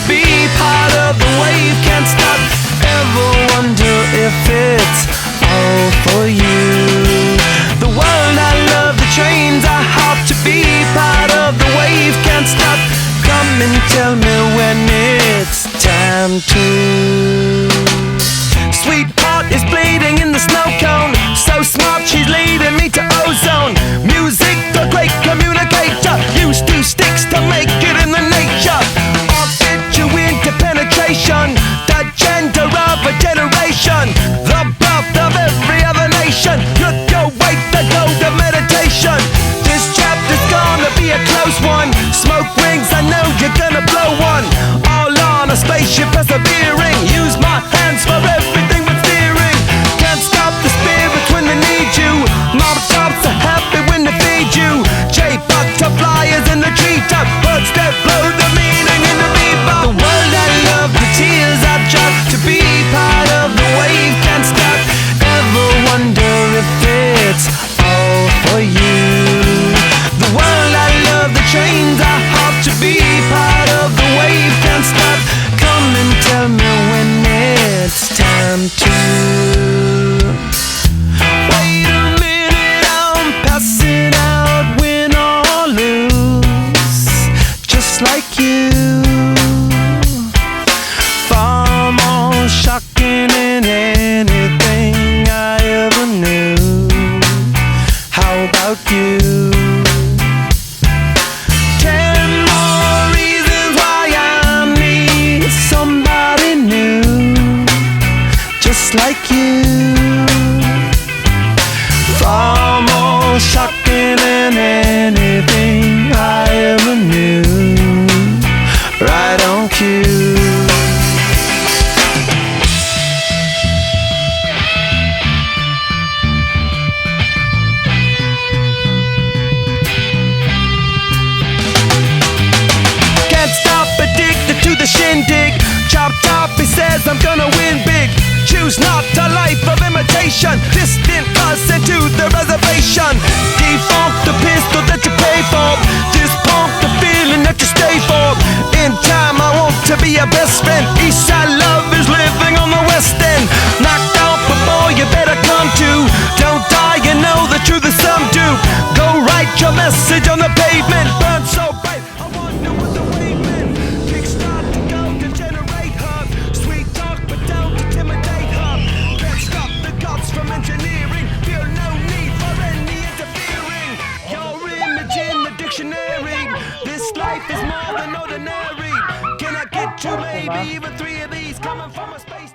be part of the wave. Can't stop, ever wonder if it's all for you. The world I love, the trains I hop to be part of the wave. Can't stop, come and tell me when it's time to. Sweetheart is bleeding in the snow cone. So smart, she's leading me to ozone. Music, the great communicator. Used two sticks to make it in the nature. I'll fit you into penetration. The gender of a generation. The birth of every other nation. Look your way to go to meditation. This chapter's gonna be a close one. Smoke rings, I know you're gonna blow one. All on a spaceship persevering. Use my hands for everything but steering. Can't stop the spirits when they need you. Mom tops are happy when they feed you. Butterflies in the treetop. Birds that blow the meaning in the bebop. The world I love, the tears I drop to be part of the wave. Can't stop, ever wonder if it's all for you. The world I love, the trains I hop to be part of the wave. Can't stop, come and tell me when it's time to. Wait a minute, I'm passing out, win or lose, just like you. Far more shocking than anything I ever knew. How about you? 10 more reasons why I need somebody new, just like you. Far more shocking than anything I ever knew. Right on cue. Can't stop, addicted to the shindig. Chop top, he says I'm gonna win big. Choose not a life of imitation. Distant us into the reservation. Defunct the pistol that you pay for. This punk the feeling that you stay for. In time I want to be your best friend. Eastside love is living on the west end. Knocked out before you better come to. Don't die, you know the truth is some do. Go write your message on the pavement. Burn so bright, I wonder what the wave meant. Kickstart to go to generate hub. Sweet talk but don't intimidate hub. Can't stop the gods from engineering. Feel no need for any interfering. Your image in the dictionary. This life is more than ordinary. Can I get you maybe even 3 of these coming from a space?